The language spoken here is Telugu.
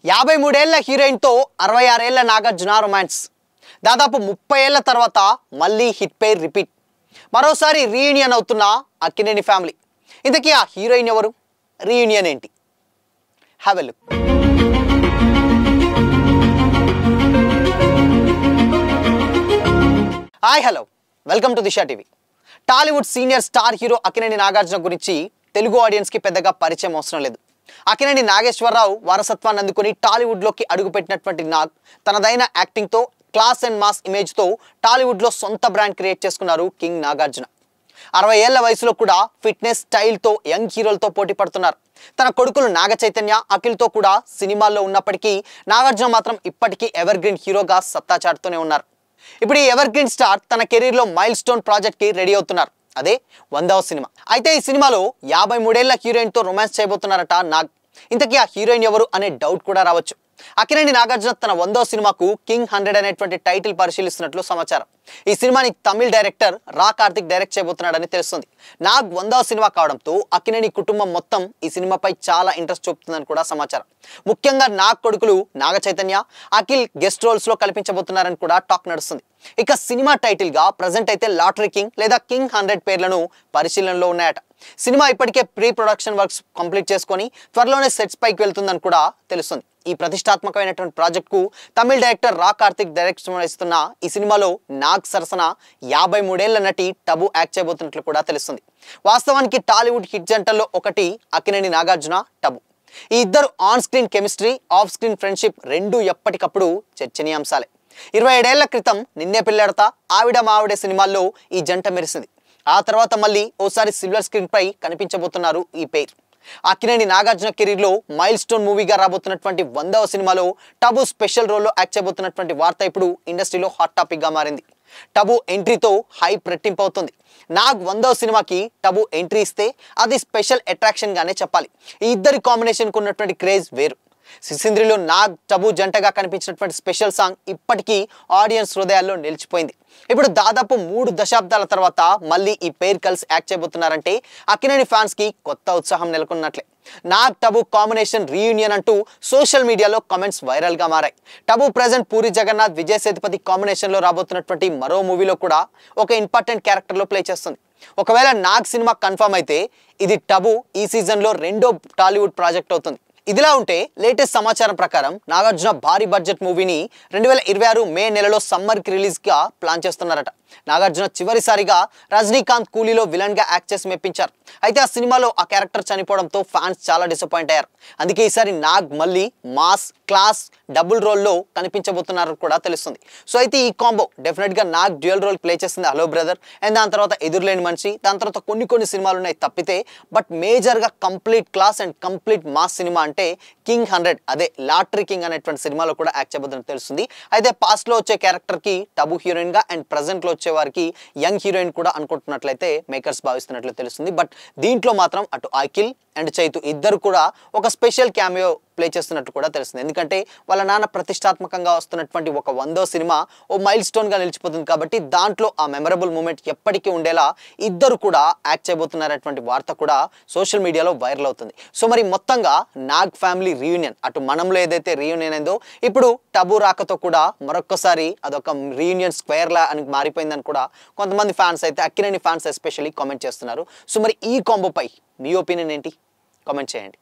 53 ఏళ్ల హీరోయిన్తో 66 ఏళ్ల నాగార్జున రొమాన్స్. దాదాపు 30 ఏళ్ల తర్వాత మళ్ళీ హిట్ పేర్ రిపీట్. మరోసారి రీయూనియన్ అవుతున్న అక్కినేని ఫ్యామిలీ. ఇంతకీ ఆ హీరోయిన్ ఎవరు? రీయూనియన్ ఏంటి? Have a look. Hi hello, welcome to Disha TV. Tollywood senior star hero Akkineni Nagarjuna గురించి తెలుగు ఆడియన్స్కి పెద్దగా పరిచయం అవసరం లేదు. అక్కినేని నాగేశ్వరరావు వారసత్వాన్ని అందుకుని టాలీవుడ్లోకి అడుగుపెట్టినటువంటి నాగ్ తనదైన యాక్టింగ్తో, క్లాస్ అండ్ మాస్ ఇమేజ్తో టాలీవుడ్లో సొంత బ్రాండ్ క్రియేట్ చేసుకున్నారు కింగ్ నాగార్జున. 60 ఏళ్ల వయసులో కూడా ఫిట్నెస్ స్టైల్తో యంగ్ హీరోలతో పోటీ పడుతున్నారు. తన కొడుకులు నాగ చైతన్య, అఖిల్తో కూడా సినిమాల్లో ఉన్నప్పటికీ నాగార్జున మాత్రం ఇప్పటికీ ఎవర్ గ్రీన్ హీరోగా సత్తా చాటుతూనే ఉన్నారు. ఇప్పుడు ఈ ఎవర్ గ్రీన్ స్టార్ తన కెరీర్లో మైల్ స్టోన్ ప్రాజెక్ట్కి రెడీ అవుతున్నారు. అదే 100వ సినిమా. అయితే ఈ సినిమాలో 53 ఏళ్ల హీరోయిన్తో రొమాన్స్ చేయబోతున్నారట నాగ్. ఇంతకీ ఆ హీరోయిన్ ఎవరు అనే డౌట్ కూడా రావచ్చు. అక్కినేని నాగార్జున తన 100వ సినిమాకు కింగ్ 100 అనేటువంటి టైటిల్ పరిశీలిస్తున్నట్లు సమాచారం. ఈ సినిమాని తమిళ్ డైరెక్టర్ రా కార్తిక్ డైరెక్ట్ చేయబోతున్నాడని తెలుస్తుంది. నాగ్ 100వ సినిమా కావడంతో అక్కినేని కుటుంబం మొత్తం ఈ సినిమాపై చాలా ఇంట్రెస్ట్ చూపుతుందని కూడా సమాచారం. ముఖ్యంగా నాగ్ కొడుకులు నాగ చైతన్య, అఖిల్ గెస్ట్ రోల్స్ లో కల్పించబోతున్నారని కూడా టాక్ నడుస్తుంది. ఇక సినిమా టైటిల్ గా ప్రజెంట్ అయితే లాటరీ కింగ్ లేదా కింగ్ 100 పేర్లను పరిశీలనలో ఉన్నాయట. సినిమా ఇప్పటికే ప్రీ ప్రొడక్షన్ వర్క్స్ కంప్లీట్ చేసుకొని త్వరలోనే సెట్స్ పైకి వెళ్తుందని కూడా తెలుస్తుంది. ఈ ప్రతిష్టాత్మకమైనటువంటి ప్రాజెక్టుకు తమిళ డైరెక్టర్ రా కార్తిక్ డైరెక్షన్ వహిస్తున్న ఈ సినిమాలో నాగ్ సరసన 53 ఏళ్ల నటి టబు యాక్ట్ చేయబోతున్నట్లు కూడా తెలుస్తుంది. వాస్తవానికి టాలీవుడ్ హిట్ జంటల్లో ఒకటి అక్కినేని నాగార్జున, టబు. ఈ ఇద్దరు on screen chemistry, off screen friendship రెండూ ఎప్పటికప్పుడు చర్చనీయాంశాలే. 27 ఏళ్ల క్రితం నిన్నే పెళ్ళాడతా, ఆవిడ మావిడే సినిమాల్లో ఈ జంట మెరిసింది. ఆ తర్వాత మళ్ళీ ఓసారి సిల్వర్ స్క్రీన్ పై కనిపించబోతున్నారు ఈ పేర్. అక్కినేని నాగార్జున కెరీర్లో మైల్ స్టోన్ మూవీగా రాబోతున్నటువంటి 100వ సినిమాలో టబు స్పెషల్ రోల్లో యాక్ట్ చేయబోతున్నటువంటి వార్త ఇప్పుడు ఇండస్ట్రీలో హాట్ టాపిక్ గా మారింది. టబు ఎంట్రీతో హైప్ రెట్టింపు అవుతుంది. నాగ్ 100వ సినిమాకి టబు ఎంట్రీ ఇస్తే అది స్పెషల్ అట్రాక్షన్ గానే చెప్పాలి. ఈ ఇద్దరి కాంబినేషన్కు ఉన్నటువంటి క్రేజ్ వేరు. సిసింద్రిలో నాగ్ టబు జంటగా కనిపించినటువంటి స్పెషల్ సాంగ్ ఇప్పటికీ ఆడియన్స్ హృదయాల్లో నిలిచిపోయింది. ఇప్పుడు దాదాపు 3 దశాబ్దాల తర్వాత మళ్ళీ ఈ పేర్ కలిసి యాక్ట్ చేయబోతున్నారంటే అక్కినేని ఫ్యాన్స్ కి కొత్త ఉత్సాహం నెలకొన్నట్లే. నాగ్ టబు కాంబినేషన్ రీయూనియన్ అంటూ సోషల్ మీడియాలో కామెంట్స్ వైరల్ గా మారాయి. టబు ప్రెజెంట్ పూరి జగన్నాథ్, విజయ్ సేతుపతి కాంబినేషన్ లో రాబోతున్నటువంటి మరో మూవీలో కూడా ఒక ఇంపార్టెంట్ క్యారెక్టర్ లో ప్లే చేస్తుంది. ఒకవేళ నాగ్ సినిమా కన్ఫర్మ్ అయితే ఇది టబు ఈ సీజన్ లో 2వ టాలీవుడ్ ప్రాజెక్ట్ అవుతుంది. ఇదిలా ఉంటే లేటెస్ట్ సమాచారం ప్రకారం నాగార్జున భారీ బడ్జెట్ మూవీని 2026 మే నెలలో సమ్మర్కి రిలీజ్గా ప్లాన్ చేస్తున్నారట. నాగార్జున చివరిసారిగా రజనీకాంత్ కూలీలో విలన్గా యాక్ట్ చేసి మెప్పించారు. అయితే ఆ సినిమాలో ఆ క్యారెక్టర్ చనిపోవడంతో ఫ్యాన్స్ చాలా డిసప్పాయింట్ అయ్యారు. అందుకే ఈసారి నాగ్ మళ్ళీ మాస్, క్లాస్, డబుల్ రోల్లో కనిపించబోతున్నారని కూడా తెలుస్తుంది. సో అయితే ఈ కాంబో డెఫినెట్గా నాగ్ డ్యూయల్ రోల్ ప్లే చేసింది హలో బ్రదర్ అండ్ దాని తర్వాత ఎదురులేని మనిషి, దాని తర్వాత కొన్ని సినిమాలు ఉన్నాయి తప్పితే. బట్ మేజర్గా complete class and complete mass cinema అంటే కింగ్ 100, అదే లాటరీ కింగ్ అనేటువంటి సినిమాలో కూడా యాక్ట్ చేయబోతున్నట్టు తెలుస్తుంది. అయితే పాస్ట్ లో వచ్చే క్యారెక్టర్ కి టబు హీరోయిన్ గా అండ్ ప్రెజెంట్ లో వచ్చే వారికి యంగ్ హీరోయిన్ కూడా అనుకుంటున్నట్లయితే మేకర్స్ భావిస్తున్నట్లు తెలుస్తుంది. బట్ దీంట్లో మాత్రం అటు అఖిల్ అండ్ చైతు ఇద్దరు కూడా ఒక స్పెషల్ క్యామియో ప్లే చేస్తున్నట్టు కూడా తెలుస్తుంది. ఎందుకంటే వాళ్ళ నాన్న ప్రతిష్టాత్మకంగా వస్తున్నటువంటి ఒక 100వ సినిమా ఓ మైల్ స్టోన్ గా నిలిచిపోతుంది కాబట్టి దాంట్లో ఆ మెమరబుల్ మూమెంట్ ఎప్పటికీ ఉండేలా ఇద్దరు కూడా యాక్ట్ చేయబోతున్నారటువంటి వార్త కూడా సోషల్ మీడియాలో వైరల్ అవుతుంది. సో మరి మొత్తంగా నాగ్ ఫ్యామిలీ రీయూనియన్, అటు మనంలో ఏదైతే రీయూనియన్ అయిందో ఇప్పుడు టబు రాకతో కూడా మరొకసారి అదొక రీయూనియన్ స్క్వేర్ లా అని మారిపోయిందని కూడా కొంతమంది ఫ్యాన్స్ అయితే, అక్కినేని ఫ్యాన్స్ ఎస్పెషల్లీ కామెంట్ చేస్తున్నారు. సో మరి ఈ కాంబోపై మీ ఒపీనియన్ ఏంటి? కామెంట్ చేయండి.